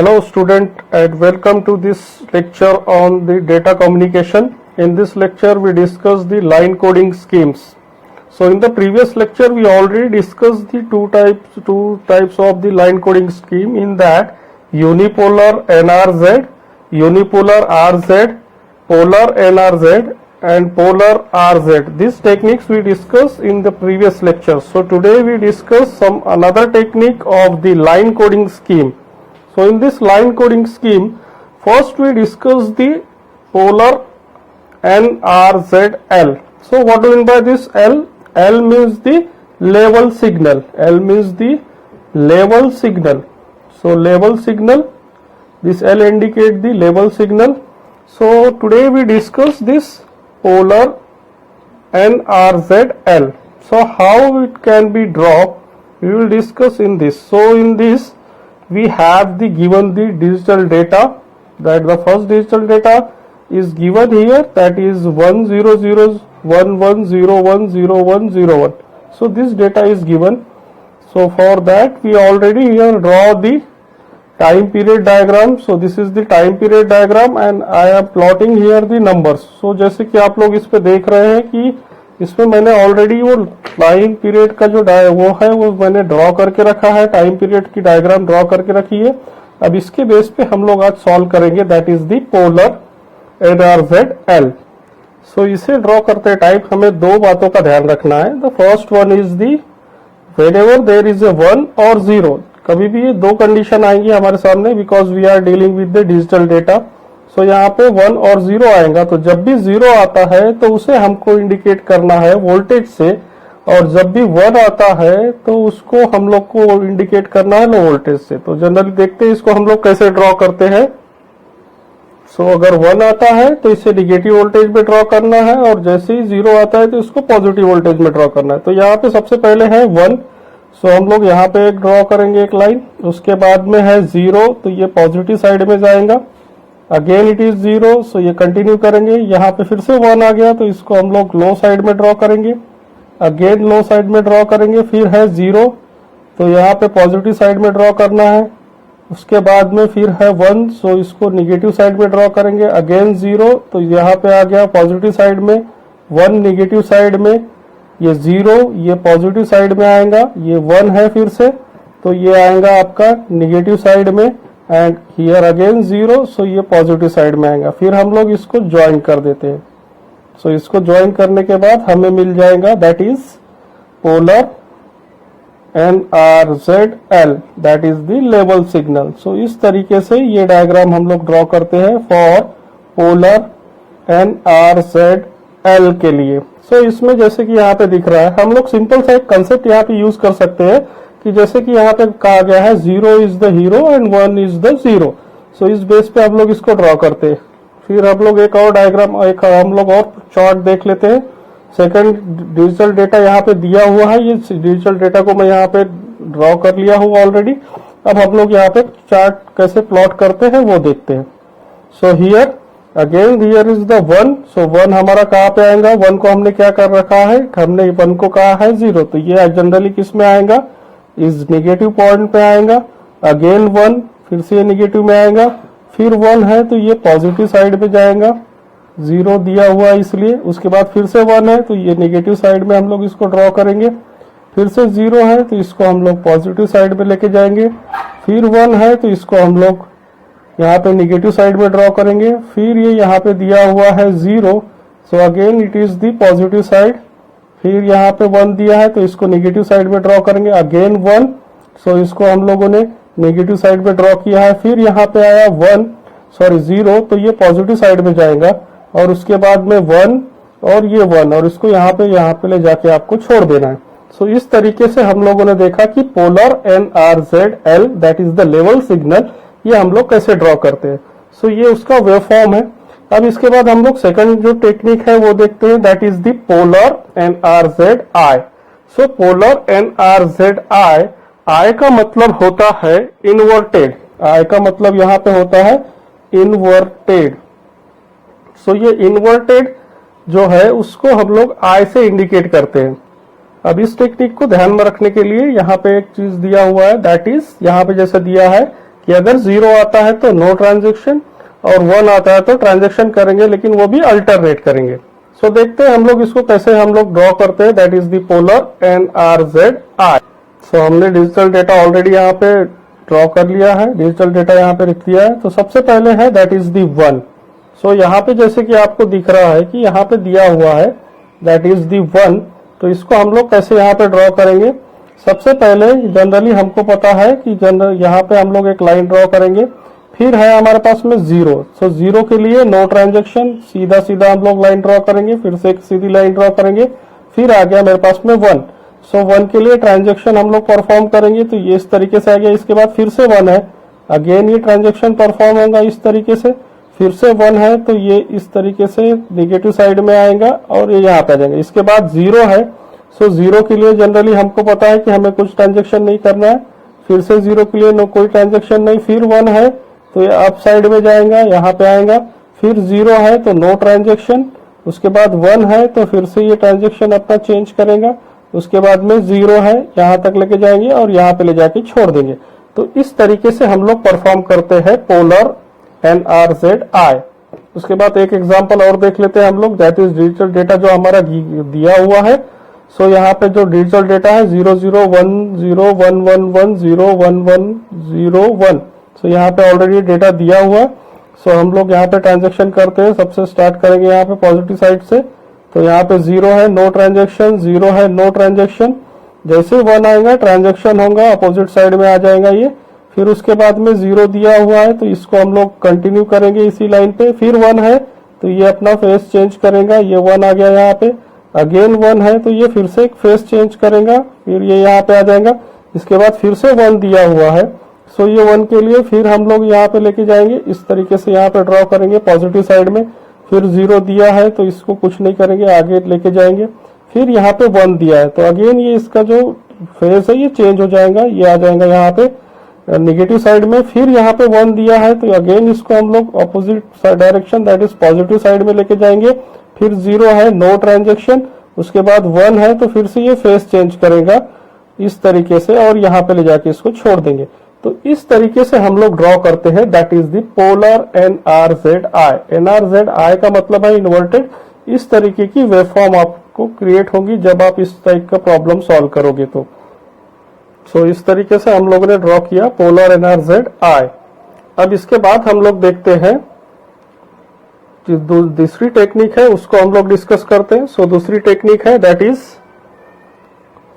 Hello student and welcome to this lecture on the data communication. In this lecture we discuss the line coding schemes. So in the previous lecture we already discussed the two types of the line coding scheme, in that unipolar NRZ, unipolar RZ, polar NRZ and polar RZ. These techniques we discussed in the previous lecture. So today we discuss another technique of the line coding scheme. So in this line coding scheme, first we discuss the polar NRZL. So what do you mean by this L? L means the level signal. L means the level signal. So level signal, this L indicate the level signal. So today we discuss this polar NRZL. So how it can be drawn, we will discuss in this. So in this we have given the digital data, that the first digital data is given here, that is 10011010101. So this data is given. So for that we already here draw the time period diagram. So this is the time period diagram and I am plotting here the numbers. So जैसे कि आप लोग इस पे देख रहे हैं कि इसमें मैंने ऑलरेडी वो टाइम पीरियड का जो वो मैंने ड्रॉ करके रखा है, टाइम पीरियड की डायग्राम ड्रॉ करके रखी है. अब इसके बेस पे हम लोग आज सॉल्व करेंगे, that is the polar NRZL. सो इसे ड्रॉ करते टाइम हमें दो बातों का ध्यान रखना है. The first one is the whenever there is a 1 और 0, कभी भी ये दो कंडीशन आएंगी हमारे सामने, because we are dealing with the digital data. So यहाँ पे 1 और 0 आएगा, तो जब भी 0 आता है तो उसे हमको इंडिकेट करना है वोल्टेज से, और जब भी 1 आता है तो उसको हम लोग को इंडिकेट करना है लो वोल्टेज से. तो जनरली देखते हैं इसको हम लोग कैसे ड्रॉ करते हैं. सो अगर 1 आता है तो इसे निगेटिव वोल्टेज में ड्रॉ करना है, और जैसे ही 0 आता है तो इसको पॉजिटिव वोल्टेज में ड्रॉ करना है. तो यहाँ पे सबसे पहले है 1. सो हम लोग यहाँ पे एक ड्रॉ करेंगे एक लाइन. उसके बाद में है 0, तो ये पॉजिटिव साइड में जाएगा. अगेन इट इज 0, सो ये कंटिन्यू करेंगे. यहाँ पे फिर से 1 आ गया तो इसको हम लोग लो साइड में ड्रॉ करेंगे. अगेन लो साइड में ड्रॉ करेंगे. फिर है 0, तो यहाँ पे पॉजिटिव साइड में ड्रॉ करना है. उसके बाद में फिर है 1, सो इसको निगेटिव साइड में ड्रॉ करेंगे. अगेन 0, तो यहाँ पे आ गया पॉजिटिव साइड में. 1 निगेटिव साइड में, ये 0 ये पॉजिटिव साइड में आएगा. ये 1 है फिर से, तो ये आएगा आपका निगेटिव साइड में. एंड हियर अगेन 0, सो ये पॉजिटिव साइड में आएगा. फिर हम लोग इसको ज्वाइन कर देते हैं. सो इसको ज्वाइन करने के बाद हमें मिल जाएगा that is polar NRZL, that is the level signal. So इस तरीके से ये डायग्राम हम लोग ड्रॉ करते हैं फॉर पोलर NRZL के लिए. सो इसमें जैसे कि यहाँ पे दिख रहा है, हम लोग सिंपल सा एक कंसेप्ट यहाँ पे यूज कर सकते हैं कि जैसे कि यहाँ पे कहा गया है 0 is the hero and 1 is the 0. सो इस बेस पे हम लोग इसको ड्रॉ करते हैं. फिर हम लोग एक और डायग्राम, एक हम लोग और चार्ट देख लेते हैं. सेकंड डिजिटल डेटा यहाँ पे दिया हुआ है, ये डिजिटल डेटा को मैं यहाँ पे ड्रॉ कर लिया हूँ ऑलरेडी. अब हम लोग यहाँ पे चार्ट कैसे प्लॉट करते हैं वो देखते हैं. So here again here is the 1. सो 1 हमारा कहाँ पे आएगा, 1 को हमने क्या कर रखा है, हमने 1 को कहा है 0, तो ये जनरली किस में आएगा, इस निगेटिव पॉइंट पे आएगा. अगेन 1, फिर से ये निगेटिव में आएगा. फिर 1 है तो ये पॉजिटिव साइड में जाएगा, 0 दिया हुआ इसलिए. उसके बाद फिर से 1 है तो ये निगेटिव साइड में हम लोग इसको ड्रॉ करेंगे. फिर से 0 है तो इसको हम लोग पॉजिटिव साइड में लेके जाएंगे. फिर 1 है तो इसको हम लोग यहाँ पे निगेटिव साइड में ड्रॉ करेंगे. फिर ये यहाँ पे दिया हुआ है 0, so again it is the positive side. फिर यहाँ पे 1 दिया है तो इसको निगेटिव साइड में ड्रॉ करेंगे. अगेन 1, सो इसको हम लोगों ने नेगेटिव साइड में ड्रॉ किया है. फिर यहाँ पे आया 0, तो ये पॉजिटिव साइड में जाएगा. और उसके बाद में 1 और ये 1, और इसको यहाँ पे ले जाके आपको छोड़ देना है. सो इस तरीके से हम लोगों ने देखा कि polar NRZL, that is the level signal, ये हम लोग कैसे ड्रॉ करते हैं. सो ये उसका वेव फॉर्म है. अब इसके बाद हम लोग सेकंड जो टेक्निक है वो देखते हैं, that is the polar NRZI. So polar NRZI, I का मतलब होता है इन्वर्टेड. I का मतलब यहाँ पे होता है इन्वर्टेड. सो ये इन्वर्टेड जो है उसको हम लोग I से इंडिकेट करते हैं. अब इस टेक्निक को ध्यान में रखने के लिए यहाँ पे एक चीज दिया हुआ है, दैट इज यहाँ पे जैसे दिया है कि अगर 0 आता है तो नो ट्रांजेक्शन और 1 आता है तो ट्रांजेक्शन करेंगे, लेकिन वो भी अल्टरनेट करेंगे। सो देखते हैं हम लोग इसको कैसे हम लोग ड्रॉ करते हैं, that is the polar NRZI। सो हमने डिजिटल डेटा ऑलरेडी यहाँ पे ड्रॉ कर लिया है, डिजिटल डेटा यहाँ पे लिख दिया है। तो सबसे पहले है दैट इज दी 1। सो यहाँ पे जैसे कि आपको दिख रहा है कि यहाँ पे दिया हुआ है दैट इज दी 1, तो इसको हम लोग कैसे यहाँ पे ड्रॉ करेंगे। सबसे पहले जनरली हमको पता है कि यहाँ पे हम लोग एक लाइन ड्रॉ करेंगे, फिर है हमारे पास में 0। सो 0 के लिए नो ट्रांजेक्शन, सीधा सीधा हम लोग लाइन ड्रॉ करेंगे, फिर से एक सीधी लाइन ड्रॉ करेंगे, फिर आ गया मेरे पास में 1। सो 1 के लिए ट्रांजेक्शन हम लोग परफॉर्म करेंगे, तो ये इस तरीके से आ गया। इसके बाद फिर से 1 है, अगेन ये ट्रांजेक्शन परफॉर्म होगा इस तरीके से, फिर से 1 है तो ये इस तरीके से नेगेटिव साइड में आएगा और ये यहाँ पे आ जाएगा। इसके बाद 0 है, सो 0 के लिए जनरली हमको पता है कि हमें कुछ ट्रांजेक्शन नहीं करना है, फिर से 0 के लिए नो कोई ट्रांजेक्शन नहीं, फिर 1 है तो ये अप साइड में जाएगा, यहाँ पे आएगा, फिर 0 है तो नो ट्रांजेक्शन, उसके बाद 1 है तो फिर से ये ट्रांजेक्शन अपना चेंज करेगा, उसके बाद में 0 है यहाँ तक लेके जाएंगे और यहाँ पे ले जाके छोड़ देंगे। तो इस तरीके से हम लोग परफॉर्म करते हैं पोलर NRZI। उसके बाद एक एग्जांपल और देख लेते हैं हम लोग, दैट इज डिजिटल डेटा जो हमारा दिया हुआ है। सो यहाँ पे जो डिजिटल डेटा है 001011101101। सो यहाँ पे ऑलरेडी डेटा दिया हुआ है। सो हम लोग यहाँ पे ट्रांजेक्शन करते हैं, सबसे स्टार्ट करेंगे यहाँ पे पॉजिटिव साइड से। तो यहाँ पे 0 है नो ट्रांजेक्शन, 0 है नो ट्रांजेक्शन, जैसे 1 आएगा ट्रांजेक्शन होगा, अपोजिट साइड में आ जाएगा ये। फिर उसके बाद में 0 दिया हुआ है तो इसको हम लोग कंटिन्यू करेंगे इसी लाइन पे। फिर 1 है तो ये अपना फेस चेंज करेगा, ये 1 आ गया यहाँ पे, अगेन 1 है तो ये फिर से एक फेस चेंज करेगा, फिर ये यहाँ पे आ जाएगा। इसके बाद फिर से 1 दिया हुआ है, सो ये 1 के लिए फिर हम लोग यहाँ पे लेके जाएंगे, इस तरीके से यहाँ पे ड्रॉ करेंगे पॉजिटिव साइड में। फिर 0 दिया है तो इसको कुछ नहीं करेंगे, आगे लेके जाएंगे। फिर यहाँ पे 1 दिया है तो अगेन ये इसका जो फेस है ये चेंज हो जाएगा, ये आ जाएगा यहाँ पे नेगेटिव साइड में। फिर यहाँ पे 1 दिया है तो अगेन इसको हम लोग opposite direction that is positive side में लेके जाएंगे। फिर 0 है नो ट्रांजेक्शन, उसके बाद 1 है तो फिर से ये फेस चेंज करेगा इस तरीके से और यहाँ पे ले जाके इसको छोड़ देंगे। तो इस तरीके से हम लोग ड्रॉ करते हैं, that is the polar NRZI। NRZI का मतलब है इन्वर्टेड। इस तरीके की वेवफॉर्म आपको क्रिएट होगी जब आप इस टाइप का प्रॉब्लम सॉल्व करोगे तो। सो इस तरीके से हम लोगों ने ड्रॉ किया पोलर NRZI। अब इसके बाद हम लोग देखते हैं जो दूसरी टेक्निक है उसको हम लोग डिस्कस करते हैं। सो दूसरी टेक्निक है that is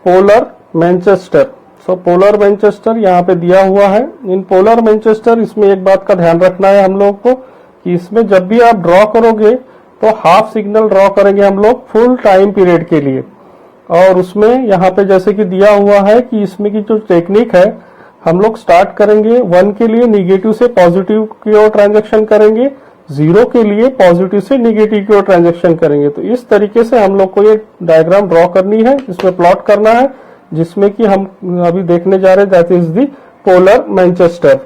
polar Manchester. So polar Manchester यहाँ पे दिया हुआ है। इन पोलर मैनचेस्टर इसमें एक बात का ध्यान रखना है हम लोग को कि इसमें जब भी आप ड्रॉ करोगे तो हाफ सिग्नल ड्रॉ करेंगे हम लोग फुल टाइम पीरियड के लिए। और उसमें यहाँ पे जैसे कि दिया हुआ है कि इसमें की जो टेक्निक है हम लोग स्टार्ट करेंगे 1 के लिए निगेटिव से पॉजिटिव की ओर ट्रांजेक्शन करेंगे, 0 के लिए पॉजिटिव से निगेटिव की ओर ट्रांजेक्शन करेंगे। तो इस तरीके से हम लोग को ये डायग्राम ड्रॉ करनी है, इसमें प्लॉट करना है, जिसमें कि हम अभी देखने जा रहे हैं that is the polar Manchester.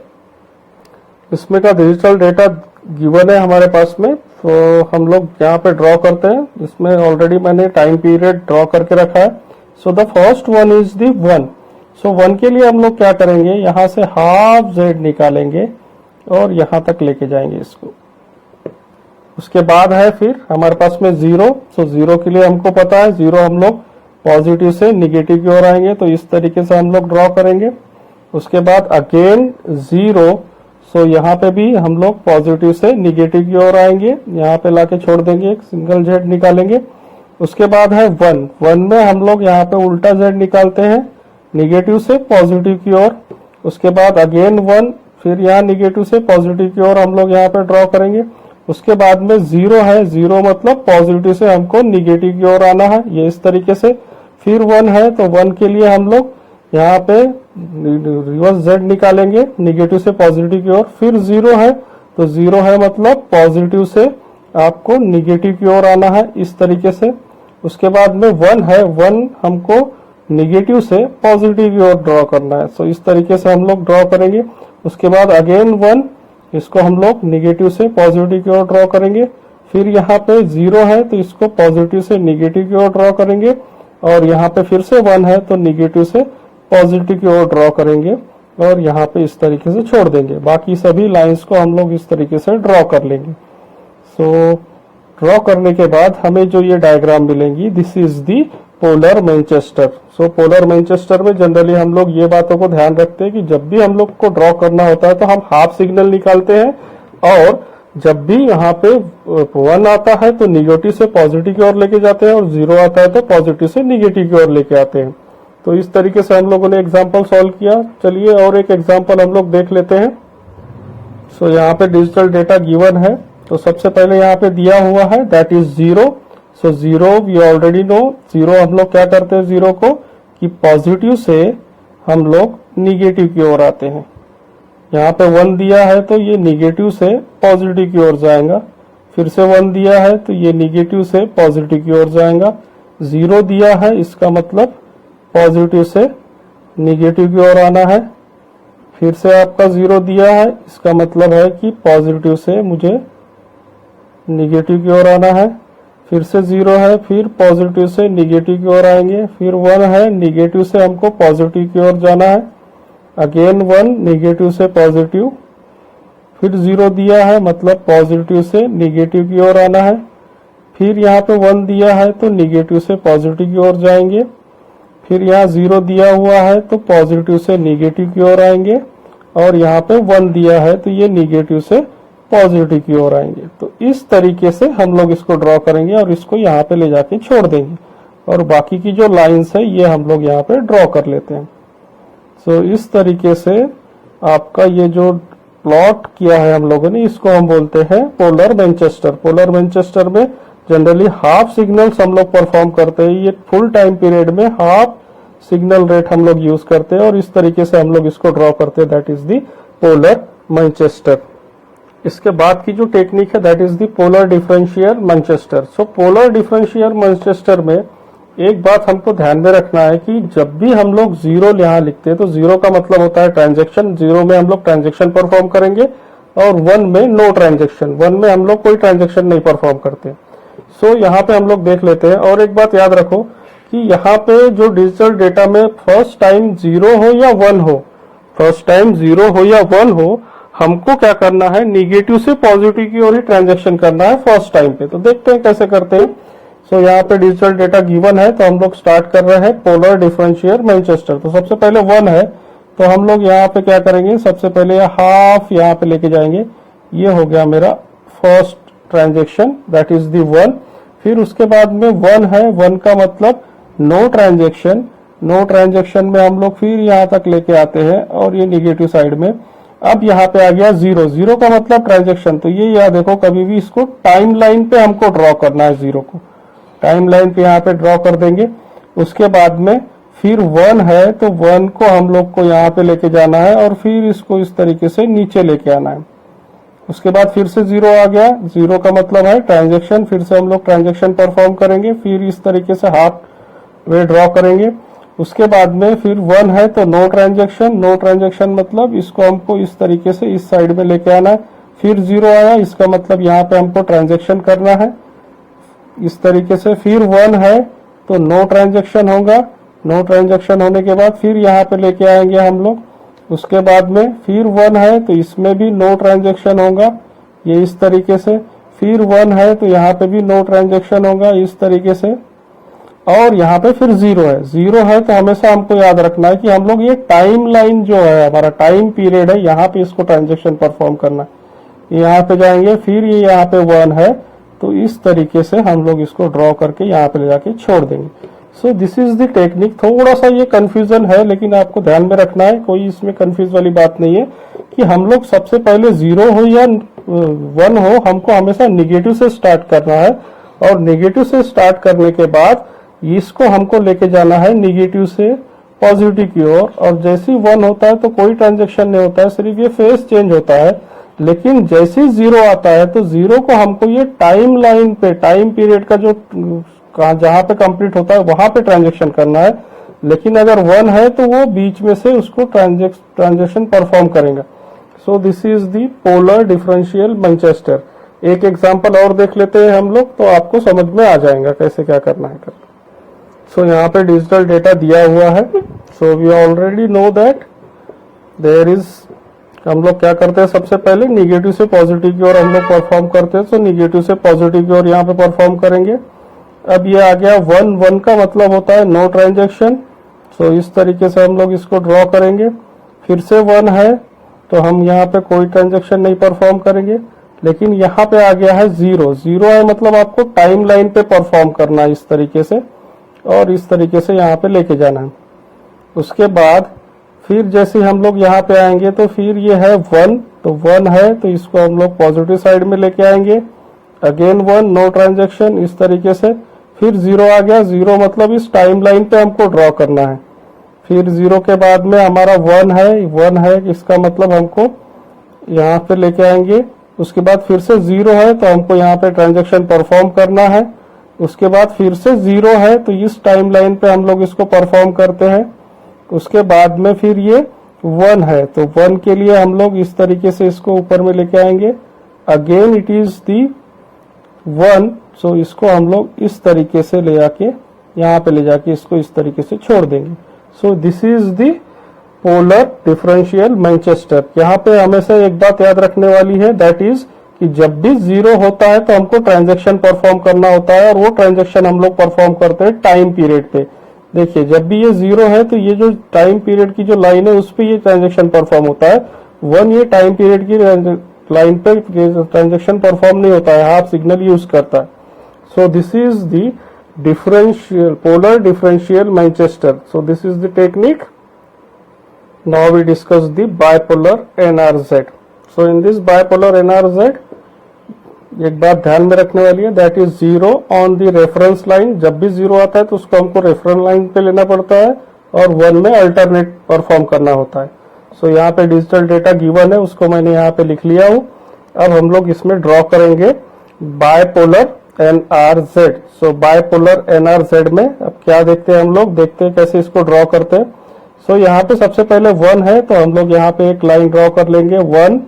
इसमें का डिजिटल डेटा गिवन है हमारे पास में, तो हम लोग यहाँ पे ड्रॉ करते हैं। इसमें ऑलरेडी मैंने टाइम पीरियड ड्रॉ करके रखा है। So the first one is the 1। सो 1 के लिए हम लोग क्या करेंगे, यहाँ से हाफ Z निकालेंगे और यहाँ तक लेके जाएंगे इसको। उसके बाद है फिर हमारे पास में 0। सो 0 के लिए हमको पता है 0 हम लोग पॉजिटिव से निगेटिव की ओर आएंगे, तो इस तरीके से हम लोग ड्रॉ करेंगे। उसके बाद अगेन 0। सो यहाँ पे भी हम लोग पॉजिटिव से निगेटिव की ओर आएंगे, यहाँ पे लाके छोड़ देंगे, एक सिंगल Z निकालेंगे। उसके बाद है 1। 1 में हम लोग यहाँ पे उल्टा Z निकालते हैं, निगेटिव से पॉजिटिव की ओर। उसके बाद अगेन 1, फिर यहाँ निगेटिव से पॉजिटिव की ओर हम लोग यहाँ पे ड्रॉ करेंगे। उसके बाद में 0 है, 0 मतलब पॉजिटिव से हमको निगेटिव की ओर आना है, ये इस तरीके से। फिर 1 है तो 1 के लिए हम लोग यहाँ पे रिवर्स Z निकालेंगे, निगेटिव से पॉजिटिव की ओर। फिर 0 है तो 0 है मतलब पॉजिटिव से आपको निगेटिव की ओर आना है, इस तरीके से। उसके बाद में 1 है, 1 हमको निगेटिव से पॉजिटिव की ओर ड्रॉ करना है, सो इस तरीके से हम लोग ड्रॉ करेंगे। उसके बाद अगेन 1, इसको हम लोग निगेटिव से पॉजिटिव की ओर ड्रॉ करेंगे। फिर यहाँ पे 0 है तो इसको पॉजिटिव से निगेटिव की ओर ड्रॉ करेंगे, और यहाँ पे फिर से 1 है तो निगेटिव से पॉजिटिव की ओर ड्रॉ करेंगे। और यहाँ पे इस तरीके से छोड़ देंगे। बाकी सभी लाइंस को हम लोग इस तरीके से ड्रॉ कर लेंगे। सो ड्रॉ करने के बाद हमें जो ये डायग्राम मिलेंगी, this is the polar Manchester. So polar Manchester में जनरली हम लोग ये बातों को ध्यान रखते हैं कि जब भी हम लोग को ड्रॉ करना होता है तो हम हाफ सिग्नल निकालते हैं, और जब भी यहाँ पे 1 आता है तो निगेटिव से पॉजिटिव की ओर लेके जाते हैं, और 0 आता है तो पॉजिटिव से निगेटिव की ओर लेके आते हैं। तो इस तरीके से हम लोगों ने एग्जाम्पल सॉल्व किया। चलिए और एक एग्जाम्पल हम लोग देख लेते हैं। सो यहाँ पे डिजिटल डेटा गिवन है, तो सबसे पहले यहाँ पे दिया हुआ है that is 0। So 0 we already know, 0 हम लोग क्या करते हैं 0 को कि पॉजिटिव से हम लोग निगेटिव की ओर आते हैं। यहाँ पे 1 दिया है तो ये निगेटिव से पॉजिटिव की ओर जाएगा, फिर से 1 दिया है तो ये निगेटिव से पॉजिटिव की ओर जाएगा। 0 दिया है, इसका मतलब पॉजिटिव से निगेटिव की ओर आना है। फिर से आपका 0 दिया है, इसका मतलब है कि पॉजिटिव से मुझे निगेटिव की ओर आना है। फिर से 0 है, फिर पॉजिटिव से निगेटिव की ओर आएंगे। फिर 1 है, निगेटिव से हमको पॉजिटिव की ओर जाना है। अगेन 1, निगेटिव से पॉजिटिव। फिर 0 दिया है, मतलब पॉजिटिव से निगेटिव की ओर आना है। फिर यहाँ पे 1 दिया है तो निगेटिव से पॉजिटिव की ओर जाएंगे। फिर यहाँ 0 दिया हुआ है तो पॉजिटिव से निगेटिव की ओर आएंगे, और यहाँ पे 1 दिया है तो ये निगेटिव से पॉजिटिव की ओर आएंगे। तो इस तरीके से हम लोग इसको ड्रॉ करेंगे और इसको यहाँ पे ले जाके छोड़ देंगे, और बाकी की जो लाइंस है ये हम लोग यहाँ पे ड्रॉ कर लेते हैं। सो इस तरीके से आपका ये जो प्लॉट किया है हम लोगों ने, इसको हम बोलते हैं पोलर मैनचेस्टर। पोलर मैनचेस्टर में जनरली हाफ सिग्नल्स हम लोग परफॉर्म करते हैं। ये फुल टाइम पीरियड में हाफ सिग्नल रेट हम लोग यूज करते हैं, और इस तरीके से हम लोग इसको ड्रॉ करते हैं, that is the polar Manchester. इसके बाद की जो टेक्निक है that is the polar differential Manchester. So polar differential Manchester में एक बात हमको ध्यान में रखना है कि जब भी हम लोग 0 यहाँ लिखते हैं तो 0 का मतलब होता है ट्रांजेक्शन। 0 में हम लोग ट्रांजेक्शन परफॉर्म करेंगे, और 1 में नो ट्रांजेक्शन। 1 में हम लोग कोई ट्रांजेक्शन नहीं परफॉर्म करते। सो यहाँ पे हम लोग देख लेते हैं। और एक बात याद रखो कि यहाँ पे जो डिजिटल डेटा में फर्स्ट टाइम 0 हो या 1 हो, फर्स्ट टाइम 0 हो या 1 हो, हमको क्या करना है, निगेटिव से पॉजिटिव की ओर ही ट्रांजेक्शन करना है फर्स्ट टाइम पे। तो देखते हैं कैसे करते हैं। सो यहाँ पे डिजिटल डेटा गिवन है, तो हम लोग स्टार्ट कर रहे हैं पोलर डिफरेंशियल मैनचेस्टर। तो सबसे पहले 1 है, तो हम लोग यहाँ पे क्या करेंगे, सबसे पहले हाफ यहाँ पे लेके जाएंगे। ये हो गया मेरा first transaction, that is the 1। फिर उसके बाद में 1 है, 1 का मतलब नो ट्रांजेक्शन। नो ट्रांजेक्शन में हम लोग फिर यहाँ तक लेके आते हैं, और ये निगेटिव साइड में। अब यहाँ पे आ गया 0, 0 का मतलब ट्रांजेक्शन। तो ये याद देखो, कभी भी इसको टाइम लाइन पे हमको ड्रॉ करना है, 0 को टाइम लाइन पे यहाँ पे ड्रॉ कर देंगे। उसके बाद में फिर 1 है, तो 1 को हम लोग को यहाँ पे लेके जाना है, और फिर इसको इस तरीके से नीचे लेके आना है। उसके बाद फिर से 0 आ गया, 0 का मतलब है ट्रांजेक्शन। फिर से हम लोग ट्रांजेक्शन परफॉर्म करेंगे, फिर इस तरीके से हाफ वे ड्रॉ करेंगे। उसके बाद में फिर 1 है तो नो ट्रांजेक्शन। नो ट्रांजेक्शन मतलब इसको हमको इस तरीके से इस साइड में लेके आना है। फिर 0 आया, इसका मतलब यहाँ पे हमको ट्रांजेक्शन करना है इस तरीके से। फिर 1 है तो नो ट्रांजेक्शन होगा। नो ट्रांजेक्शन होने के बाद फिर यहाँ पे लेके आएंगे हम लोग। उसके बाद में फिर 1 है तो इसमें भी नो ट्रांजेक्शन होगा, ये इस तरीके से। फिर 1 है तो यहाँ पे भी नो ट्रांजेक्शन होगा इस तरीके से। और यहाँ पे फिर 0 है। 0 है तो हमेशा हमको याद रखना है कि हम लोग ये टाइम लाइन जो है, हमारा टाइम पीरियड है, यहाँ पे इसको ट्रांजेक्शन परफॉर्म करना है। यहाँ पे जाएंगे, फिर ये यहाँ पे 1 है, तो इस तरीके से हम लोग इसको ड्रॉ करके यहाँ पे ले जाके छोड़ देंगे। So this is the technique. थोड़ा सा ये कंफ्यूजन है, लेकिन आपको ध्यान में रखना है, कोई इसमें कंफ्यूज वाली बात नहीं है कि हम लोग सबसे पहले 0 हो या 1 हो, हमको हमेशा निगेटिव से स्टार्ट करना है, और निगेटिव से स्टार्ट करने के बाद इसको हमको लेके जाना है निगेटिव से पॉजिटिव की ओर। और जैसे ही 1 होता है तो कोई ट्रांजेक्शन नहीं होता है, सिर्फ ये फेस चेंज होता है। लेकिन जैसे ही 0 आता है तो 0 को हमको ये टाइम लाइन पे, टाइम पीरियड का जो जहां पे कंप्लीट होता है वहां पे ट्रांजेक्शन करना है। लेकिन अगर 1 है तो वो बीच में से उसको ट्रांजेक्शन परफॉर्म करेगा। So this is the polar differential Manchester. एक एग्जांपल और देख लेते हैं हम लोग, तो आपको समझ में आ जाएगा कैसे क्या करना है। सो यहाँ पे डिजिटल डेटा दिया हुआ है। So we already know that there is, हम लोग क्या करते हैं सबसे पहले निगेटिव से पॉजिटिव की ओर हम लोग परफॉर्म करते हैं, तो निगेटिव से पॉजिटिव की ओर यहाँ पे परफॉर्म करेंगे। अब ये आ गया 1, 1 का मतलब होता है नो ट्रांजैक्शन, सो इस तरीके से हम लोग इसको ड्रॉ करेंगे। फिर से 1 है तो हम यहाँ पे कोई ट्रांजैक्शन नहीं परफॉर्म करेंगे। लेकिन यहाँ पे आ गया है 0, 0 है मतलब आपको टाइम लाइन पे परफॉर्म करना है इस तरीके से, और इस तरीके से यहाँ पे लेके जाना है। उसके बाद फिर जैसे हम लोग यहाँ पे आएंगे तो फिर ये है 1, तो 1 है तो इसको हम लोग पॉजिटिव साइड में लेके आएंगे। अगेन 1, नो ट्रांजैक्शन, इस तरीके से। फिर 0 आ गया, 0 मतलब इस टाइम लाइन पे हमको ड्रॉ करना है। फिर 0 के बाद में हमारा 1 है, इसका मतलब हमको यहाँ पे लेके आएंगे। उसके बाद फिर से 0 है तो हमको यहाँ पे ट्रांजैक्शन परफॉर्म करना है। उसके बाद फिर से 0 है तो इस टाइम लाइन पे हम लोग इसको परफॉर्म करते हैं। उसके बाद में फिर ये 1 है तो 1 के लिए हम लोग इस तरीके से इसको ऊपर में लेके आएंगे। अगेन इट इज दी 1, सो इसको हम लोग इस तरीके से ले आके यहाँ पे ले जाके इसको इस तरीके से छोड़ देंगे। So this is the polar differential Manchester. यहाँ पे हमेशा एक बात याद रखने वाली है, दैट इज कि जब भी 0 होता है तो हमको ट्रांजैक्शन परफॉर्म करना होता है, और वो ट्रांजैक्शन हम लोग परफॉर्म करते हैं टाइम पीरियड पे। देखिए जब भी ये 0 है तो ये जो टाइम पीरियड की जो लाइन है उस पे ये ट्रांजैक्शन परफॉर्म होता है। 1 ये टाइम पीरियड की लाइन पे ट्रांजैक्शन परफॉर्म नहीं होता है, हाफ सिग्नल यूज करता है। So this is the differential polar differential Manchester. So this is the technique. Now we discuss the bipolar NRZ. So in this bipolar NRZ, एक बात ध्यान में रखने वाली है, that is 0 on the reference line. जब भी 0 आता है तो उसको हमको रेफरेंस लाइन पे लेना पड़ता है, और 1 में अल्टरनेट परफॉर्म करना होता है। So यहाँ पे डिजिटल डेटा गिवन है, उसको मैंने यहाँ पे लिख लिया हूँ। अब हम लोग इसमें ड्रॉ करेंगे बायपोलर NRZ। सो बायपोलर NRZ में अब क्या देखते हैं हम लोग, देखते हैं कैसे इसको ड्रॉ करते हैं। सो यहाँ पे सबसे पहले 1 है तो हम लोग यहाँ पे एक लाइन ड्रॉ कर लेंगे 1,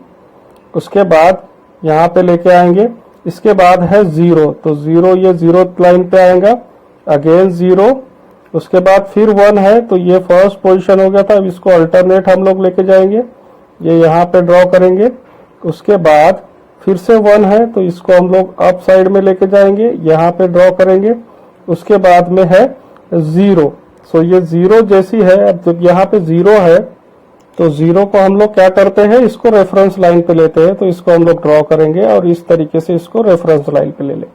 उसके बाद यहाँ पे लेके आएंगे। इसके बाद है 0, तो 0 ये 0 लाइन पे आएगा। अगेन 0, उसके बाद फिर 1 है तो ये फर्स्ट पोजीशन हो गया था। अब इसको अल्टरनेट हम लोग लेके जाएंगे, ये यहाँ पे ड्रॉ करेंगे। उसके बाद फिर से 1 है तो इसको हम लोग अप साइड में लेके जाएंगे, यहाँ पे ड्रॉ करेंगे। उसके बाद में है 0, सो ये 0 जैसी है। अब जब यहाँ पे 0 है तो 0 को हम लोग क्या करते हैं, इसको रेफरेंस लाइन पे लेते हैं, तो इसको हम लोग ड्रॉ करेंगे और इस तरीके से इसको रेफरेंस लाइन पे ले लें।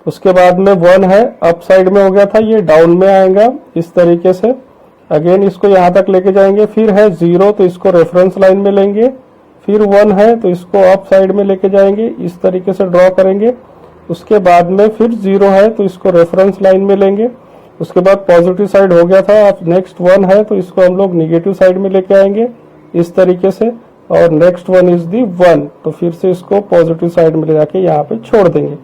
उसके बाद में 1 है, अप साइड में हो गया था, ये डाउन में आएगा इस तरीके से। अगेन इसको यहाँ तक लेके जाएंगे। फिर है 0 तो इसको रेफरेंस लाइन में लेंगे। फिर 1 है तो इसको अप साइड में लेके जाएंगे, इस तरीके से ड्रॉ करेंगे। उसके बाद में फिर 0 है तो इसको रेफरेंस लाइन में लेंगे। उसके बाद पॉजिटिव साइड हो गया था, अब नेक्स्ट 1 है तो इसको हम लोग निगेटिव साइड में लेके आएंगे इस तरीके से, और नेक्स्ट 1 इज दी 1, तो फिर से इसको पॉजिटिव साइड में ले जाके यहाँ पे छोड़ देंगे।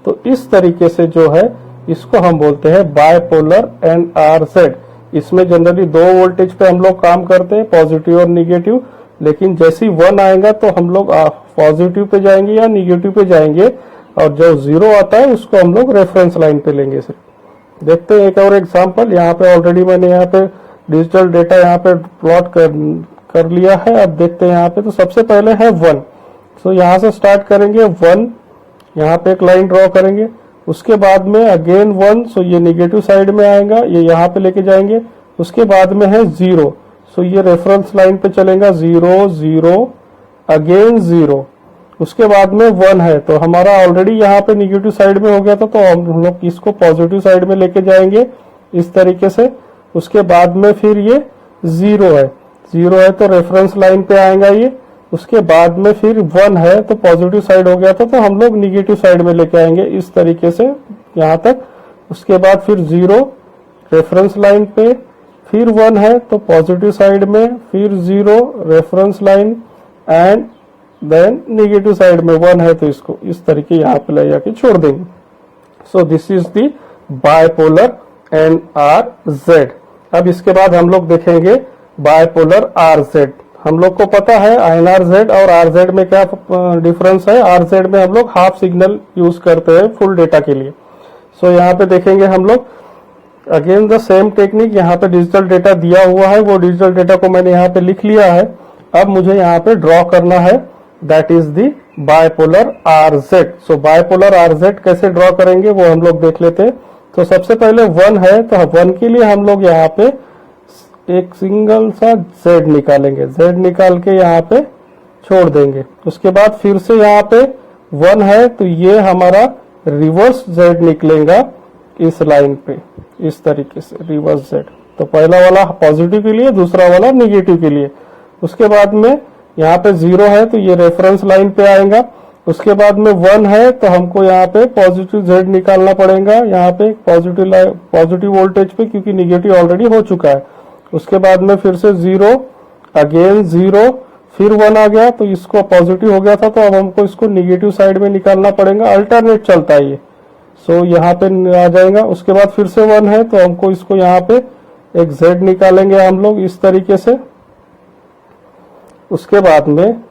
तो इस तरीके से जो है इसको हम बोलते हैं बायपोलर NRZ। इसमें जनरली 2 वोल्टेज पे हम लोग काम करते हैं, पॉजिटिव और निगेटिव। लेकिन जैसे ही 1 आएगा तो हम लोग पॉजिटिव पे जाएंगे या निगेटिव पे जाएंगे, और जो 0 आता है उसको हम लोग रेफरेंस लाइन पे लेंगे। सिर्फ देखते हैं एक और एग्जांपल। यहाँ पे ऑलरेडी मैंने यहाँ पे डिजिटल डेटा यहाँ पे प्लॉट कर लिया है। अब देखते हैं यहाँ पे, तो सबसे पहले है 1, सो यहाँ से स्टार्ट करेंगे 1, यहाँ पे एक लाइन ड्रॉ करेंगे। उसके बाद में अगेन 1, सो ये निगेटिव साइड में आएगा, ये यहाँ पे लेके जाएंगे। उसके बाद में है 0, सो ये रेफरेंस लाइन पे चलेगा 0, 0, अगेन 0। उसके बाद में 1 है तो हमारा ऑलरेडी यहाँ पे निगेटिव साइड में हो गया था, तो हम लोग इसको पॉजिटिव साइड में लेके जाएंगे इस तरीके से। उसके बाद में फिर ये 0 है, 0 है तो रेफरेंस लाइन पे आएगा ये। उसके बाद में फिर 1 है तो पॉजिटिव साइड हो गया था, तो हम लोग निगेटिव साइड में लेके आएंगे इस तरीके से यहाँ तक। उसके बाद फिर 0 रेफरेंस लाइन पे, फिर 1 है तो पॉजिटिव साइड में, फिर 0 reference line, and then negative side में 1 है तो इसको इस तरीके यहाँ पे ले जाके छोड़ देंगे। So this is the bipolar NRZ। अब इसके बाद हम लोग देखेंगे बायपोलर RZ। हम लोग को पता है NRZ और RZ में क्या डिफरेंस है। RZ में हम लोग हाफ सिग्नल यूज करते हैं फुल डेटा के लिए। सो यहाँ पे देखेंगे हम लोग अगेन द सेम टेक्निक। यहाँ पे डिजिटल डेटा दिया हुआ है, वो डिजिटल डेटा को मैंने यहाँ पे लिख लिया है। अब मुझे यहाँ पे ड्रॉ करना है, that is the bipolar RZ. So bipolar RZ कैसे ड्रॉ करेंगे वो हम लोग देख लेते हैं। तो सबसे पहले 1 है, तो 1 के लिए हम लोग यहाँ पे एक सिंगल सा z निकालेंगे, z निकाल के यहाँ पे छोड़ देंगे। उसके बाद फिर से यहाँ पे 1 है, तो ये हमारा रिवर्स z निकलेगा इस लाइन पे, इस तरीके से रिवर्स z। तो पहला वाला पॉजिटिव के लिए, दूसरा वाला निगेटिव के लिए। उसके बाद में यहाँ पे 0 है, तो ये रेफरेंस लाइन पे आएगा। उसके बाद में 1 है, तो हमको यहाँ पे पॉजिटिव z निकालना पड़ेगा, यहाँ पे पॉजिटिव वोल्टेज पे, क्योंकि निगेटिव ऑलरेडी हो चुका है। उसके बाद में फिर से 0, अगेन 0, फिर 1 आ गया, तो इसको पॉजिटिव हो गया था, तो अब हमको इसको निगेटिव साइड में निकालना पड़ेगा। अल्टरनेट चलता है ये। सो यहाँ पे आ जाएगा। उसके बाद फिर से 1 है, तो हमको इसको यहाँ पे एक z निकालेंगे हम लोग इस तरीके से। उसके बाद में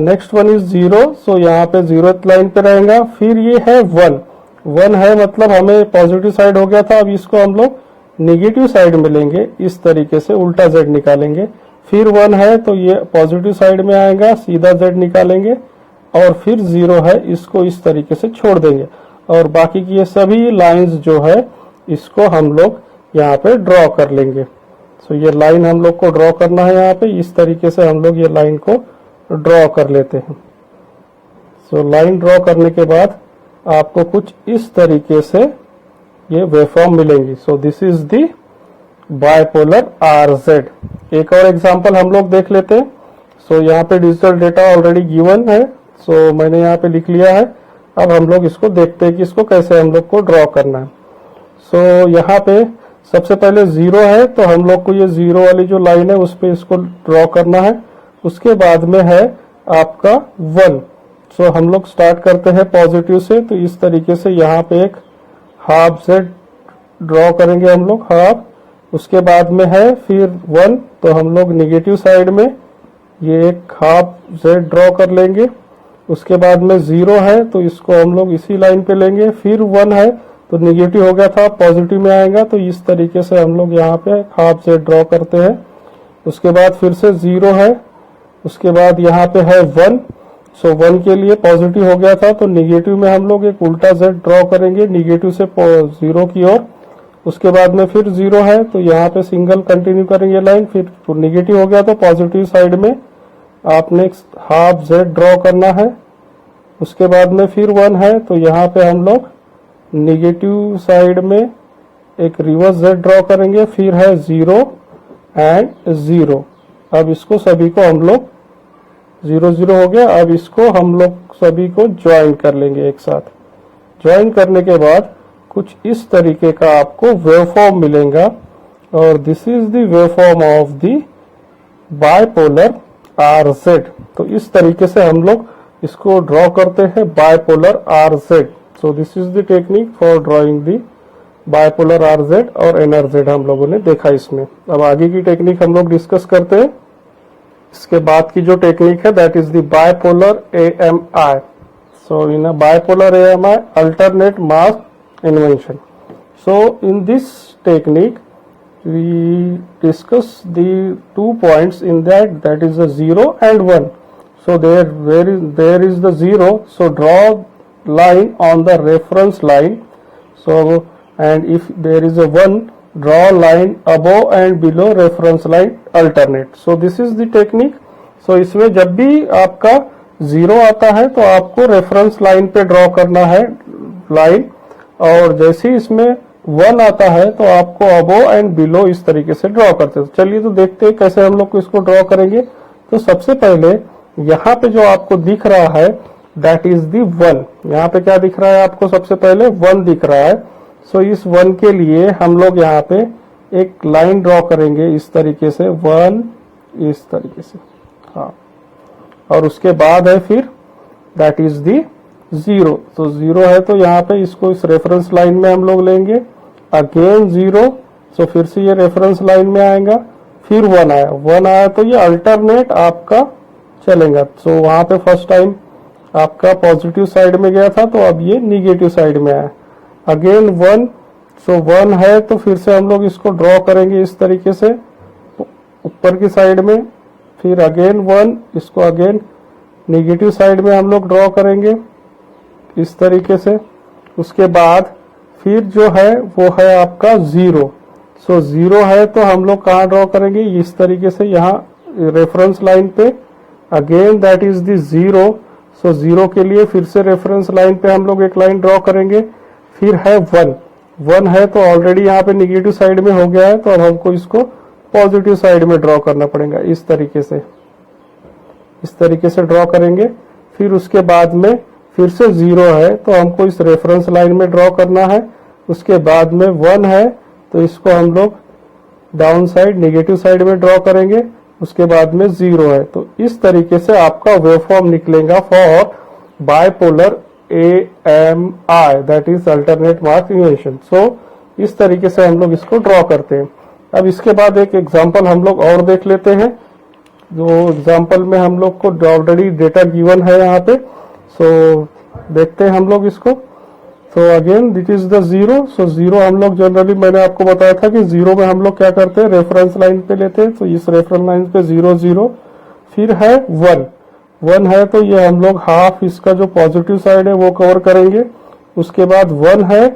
नेक्स्ट वन इज 0, सो यहाँ पे 0th लाइन पे रहेगा। फिर ये है 1 है, मतलब हमें पॉजिटिव साइड हो गया था, अब इसको हम लोग नेगेटिव साइड में लेंगे, इस तरीके से उल्टा z निकालेंगे। फिर 1 है, तो ये पॉजिटिव साइड में आएगा, सीधा z निकालेंगे। और फिर 0 है, इसको इस तरीके से छोड़ देंगे। और बाकी की ये सभी लाइंस जो है इसको हम लोग यहाँ पे ड्रॉ कर लेंगे। सो ये लाइन हम लोग को ड्रॉ करना है यहाँ पे, इस तरीके से हम लोग ये लाइन को ड्रॉ कर लेते हैं। सो लाइन ड्रॉ करने के बाद आपको कुछ इस तरीके से ये वेवफॉर्म मिलेंगी। So this is the bipolar RZ. एक और एग्जांपल हम लोग देख लेते हैं। सो यहाँ पे डिजिटल डेटा ऑलरेडी गिवन है, सो मैंने यहाँ पे लिख लिया है। अब हम लोग इसको देखते हैं कि इसको कैसे हम लोग को ड्रॉ करना है। सो यहाँ पे सबसे पहले 0 है, तो हम लोग को ये 0 वाली जो लाइन है उस पे इसको ड्रॉ करना है। उसके बाद में है आपका 1। सो हम लोग स्टार्ट करते हैं पॉजिटिव से, तो इस तरीके से यहाँ पे एक हाफ z ड्रॉ करेंगे हम लोग, हाफ। उसके बाद में है फिर 1, तो हम लोग निगेटिव साइड में ये एक हाफ z ड्रॉ कर लेंगे। उसके बाद में 0 है, तो इसको हम लोग इसी लाइन पे लेंगे। फिर 1 है, तो निगेटिव हो गया था, पॉजिटिव में आएगा, तो इस तरीके से हम लोग यहाँ पे हाफ z ड्रॉ करते हैं। उसके बाद फिर से 0 है, उसके बाद यहाँ पे है 1। सो 1 के लिए पॉजिटिव हो गया था, तो निगेटिव में हम लोग एक उल्टा z ड्रॉ करेंगे, निगेटिव से 0 की ओर। उसके बाद में फिर 0 है, तो यहाँ पे सिंगल कंटिन्यू करेंगे लाइन। फिर निगेटिव हो गया, तो पॉजिटिव साइड में आपने हाफ z ड्रॉ करना है। उसके बाद में फिर 1 है, तो यहाँ पे हम लोग निगेटिव साइड में एक रिवर्स z ड्रॉ करेंगे। फिर है 0 एंड 0। अब इसको सभी को हम लोग 0 0 हो गया। अब इसको हम लोग सभी को ज्वाइन कर लेंगे एक साथ। ज्वाइन करने के बाद कुछ इस तरीके का आपको वेवफॉर्म मिलेगा, और this is the waveform of the bipolar RZ. तो इस तरीके से हम लोग इसको ड्रॉ करते हैं, bipolar RZ. So this is the technique for drawing the bipolar RZ और एनआरजेड हम लोगों ने देखा इसमें। अब आगे की टेक्निक हम लोग डिस्कस करते हैं। इसके बाद की जो टेक्निक है that is the bipolar AMI। So in a bipolar AMI, alternate mass invention. So in this technique we discuss the 2 points in that is a 0 and 1. So there is the 0, so draw line on the reference line. So and if there is a 1, draw line above and below reference line, alternate. So this is the technique. So इसमें जब भी आपका 0 आता है तो आपको reference line पे draw करना है लाइन, और जैसे ही इसमें 1 आता है तो आपको अबो एंड बिलो इस तरीके से ड्रॉ करते हैं। चलिए तो देखते हैं कैसे हम लोग इसको ड्रॉ करेंगे। तो सबसे पहले यहाँ पे जो आपको दिख रहा है दैट इज दी 1। यहाँ पे क्या दिख रहा है आपको? सबसे पहले 1 दिख रहा है। सो इस 1 के लिए हम लोग यहाँ पे एक लाइन ड्रॉ करेंगे इस तरीके से, 1 इस तरीके से, हाँ। और उसके बाद है फिर दैट इज दी 0। तो 0 है, तो यहाँ पे इसको इस रेफरेंस लाइन में हम लोग लेंगे। अगेन 0, सो फिर से ये रेफरेंस लाइन में आएगा। फिर 1 आया, तो ये अल्टरनेट आपका चलेगा। सो वहां पे फर्स्ट टाइम आपका पॉजिटिव साइड में गया था, तो अब ये निगेटिव साइड में आया। अगेन 1, सो 1 है, तो फिर से हम लोग इसको ड्रॉ करेंगे इस तरीके से ऊपर की साइड में। फिर अगेन 1, इसको अगेन नेगेटिव साइड में हम लोग ड्रॉ करेंगे इस तरीके से। उसके बाद फिर जो है वो है आपका 0। सो 0 है तो हम लोग कहाँ ड्रॉ करेंगे, इस तरीके से यहाँ रेफरेंस लाइन पे। Again that is the 0। So 0 के लिए फिर से रेफरेंस लाइन पे हम लोग एक लाइन ड्रॉ करेंगे। फिर है 1 है तो ऑलरेडी यहाँ पे निगेटिव साइड में हो गया है, तो अब हमको इसको पॉजिटिव साइड में ड्रॉ करना पड़ेगा इस तरीके से ड्रॉ करेंगे। फिर उसके बाद में फिर से 0 है तो हमको इस रेफरेंस लाइन में ड्रॉ करना है। उसके बाद में 1 है तो इसको हम लोग डाउन साइड नेगेटिव साइड में ड्रॉ करेंगे। उसके बाद में 0 है, तो इस तरीके से आपका वेवफॉर्म निकलेगा for bipolar AMI, that is alternate mark equation. So इस तरीके से हम लोग इसको ड्रॉ करते हैं। अब इसके बाद एक एग्जांपल हम लोग और देख लेते हैं, जो एग्जांपल में हम लोग को ऑलरेडी डेटा गिवन है यहाँ पे। सो देखते हैं हम लोग इसको। So again that is the 0। So 0 हम लोग जनरली, मैंने आपको बताया था कि 0 में हम लोग क्या करते हैं, रेफरेंस लाइन पे लेते हैं। तो इस रेफरेंस लाइन पे 0 0। फिर है 1 है तो ये हम लोग हाफ इसका जो पॉजिटिव साइड है वो कवर करेंगे। उसके बाद 1 है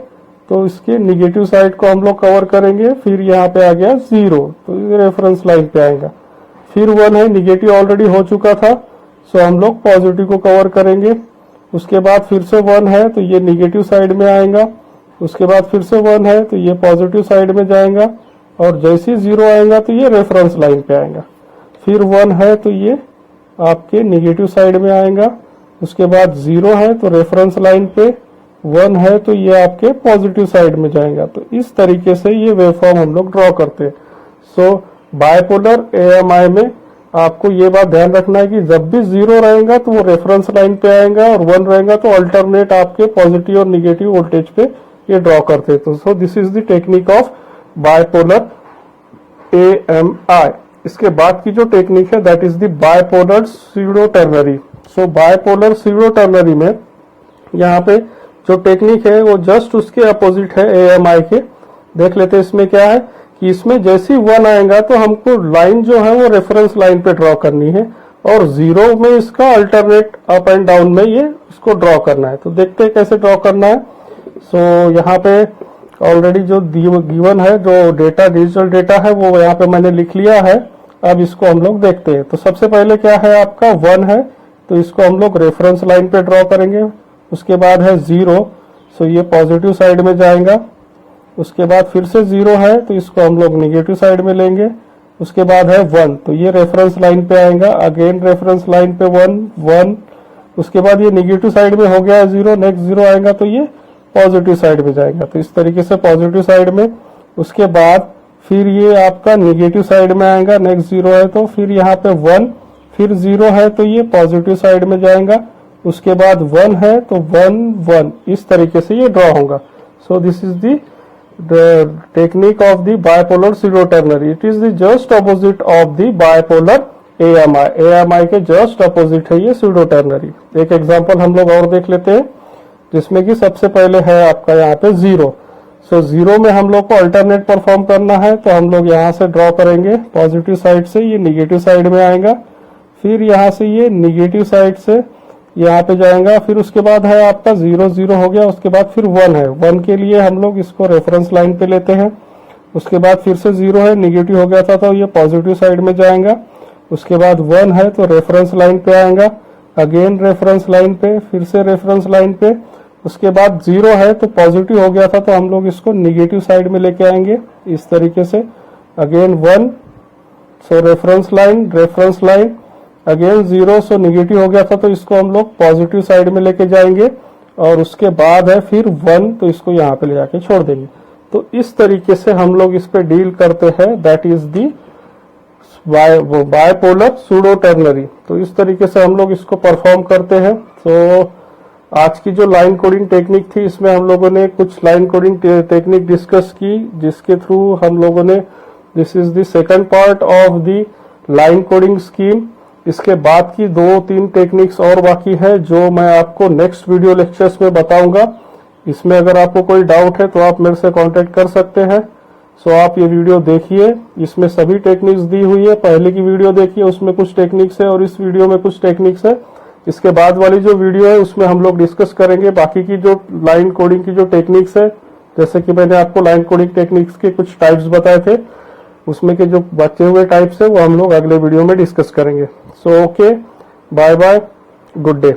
तो इसके निगेटिव साइड को हम लोग कवर करेंगे। फिर यहाँ पे आ गया 0, तो ये रेफरेंस लाइन पे आएगा। फिर 1 है, निगेटिव ऑलरेडी हो चुका था, सो हम लोग पॉजिटिव को कवर करेंगे। उसके बाद फिर से 1 है तो ये निगेटिव साइड में आएगा। उसके बाद फिर से 1 है तो ये पॉजिटिव साइड में जाएगा, और जैसे ही 0 आएगा तो ये रेफरेंस लाइन पे आएगा। फिर 1 है तो ये आपके निगेटिव साइड में आएगा। उसके बाद 0 है तो रेफरेंस लाइन पे, 1 है तो ये आपके पॉजिटिव साइड में जाएगा। तो इस तरीके से ये वेवफॉर्म हम लोग ड्रॉ करते हैं। सो बायपोलर AMI में आपको ये बात ध्यान रखना है कि जब भी 0 रहेगा तो वो रेफरेंस लाइन पे आएगा, और 1 रहेगा तो अल्टरनेट आपके पॉजिटिव और निगेटिव वोल्टेज पे ये ड्रॉ करते हैं। तो so this is the technique of bipolar AMI। इसके बाद की जो टेक्निक है that is the bipolar pseudo ternary. So bipolar pseudo ternary में यहाँ पे जो टेक्निक है वो जस्ट उसके अपोजिट है AMI के। देख लेते हैं इसमें क्या है कि इसमें जैसे ही 1 आएगा तो हमको लाइन जो है वो रेफरेंस लाइन पे ड्रॉ करनी है, और 0 में इसका अल्टरनेट अप एंड डाउन में ये इसको ड्रॉ करना है। तो देखते हैं कैसे ड्रॉ करना है। सो यहाँ पे ऑलरेडी जो गिवन है, जो डेटा डिजिटल डेटा है वो यहाँ पे मैंने लिख लिया है। अब इसको हम लोग देखते हैं। तो सबसे पहले क्या है, आपका 1 है तो इसको हम लोग रेफरेंस लाइन पे ड्रॉ करेंगे। उसके बाद है 0, सो ये पॉजिटिव साइड में जाएगा। उसके बाद फिर से 0 है तो इसको हम लोग निगेटिव साइड में लेंगे। उसके बाद है 1 तो ये रेफरेंस लाइन पे आएगा। अगेन रेफरेंस लाइन पे 1। उसके बाद ये निगेटिव साइड में हो गया है 0, नेक्स्ट 0 आएगा तो ये पॉजिटिव साइड में जाएगा। तो इस तरीके से पॉजिटिव साइड में। उसके बाद फिर ये आपका निगेटिव साइड में आएगा, नेक्स्ट 0 है तो फिर यहाँ पे 1, फिर 0 है तो ये पॉजिटिव साइड में जाएगा। उसके बाद 1 है तो 1 इस तरीके से ये ड्रॉ होगा। So this is the technique of the bipolar pseudo ternary. It is the just opposite of the bipolar AMI. AMI के just opposite है ये pseudo ternary। एक एग्जांपल हम लोग और देख लेते हैं, जिसमें कि सबसे पहले है आपका यहाँ पे 0। सो 0 में हम लोग को अल्टरनेट परफॉर्म करना है, तो हम लोग यहाँ से ड्रॉ करेंगे पॉजिटिव साइड से, ये निगेटिव साइड में आएगा। फिर यहाँ से ये निगेटिव साइड से यहाँ पे जाएगा। फिर उसके बाद है आपका 0 0 हो गया। उसके बाद फिर 1 है, 1 के लिए हम लोग इसको रेफरेंस लाइन पे लेते हैं। उसके बाद फिर से 0 है, निगेटिव हो गया था तो ये पॉजिटिव साइड में जाएगा। उसके बाद 1 है तो रेफरेंस लाइन पे आएगा। अगेन रेफरेंस लाइन पे, फिर से रेफरेंस लाइन पे। उसके बाद 0 है तो पॉजिटिव हो गया था तो हम लोग इसको निगेटिव साइड में लेके आएंगे इस तरीके से। अगेन 1, सो रेफरेंस लाइन। अगेन 0, सो निगेटिव हो गया था तो इसको हम लोग पॉजिटिव साइड में लेके जाएंगे। और उसके बाद है फिर 1, तो इसको यहाँ पे ले जाके छोड़ देंगे। तो इस तरीके से हम लोग इस पे डील करते हैं, that is the bipolar pseudo ternary. तो इस तरीके से हम लोग इसको परफॉर्म करते हैं। तो आज की जो लाइन कोडिंग टेक्निक थी, इसमें हम लोगों ने कुछ लाइन कोडिंग टेक्निक डिस्कस की, जिसके थ्रू हम लोगों ने, this is the second part of the line coding scheme. इसके बाद की 2-3 टेक्निक्स और बाकी है, जो मैं आपको नेक्स्ट वीडियो लेक्चर्स में बताऊंगा। इसमें अगर आपको कोई डाउट है तो आप मेरे से कांटेक्ट कर सकते हैं। सो आप ये वीडियो देखिए, इसमें सभी टेक्निक्स दी हुई है। पहले की वीडियो देखिए, उसमें कुछ टेक्निक्स है और इस वीडियो में कुछ टेक्निक्स है। इसके बाद वाली जो वीडियो है उसमें हम लोग डिस्कस करेंगे बाकी की जो लाइन कोडिंग की जो टेक्निक्स है। जैसे कि मैंने आपको लाइन कोडिंग टेक्निक्स के कुछ टाइप्स बताए थे, उसमें के जो बचे हुए टाइप्स है वो हम लोग अगले वीडियो में डिस्कस करेंगे। So okay, bye bye, good day.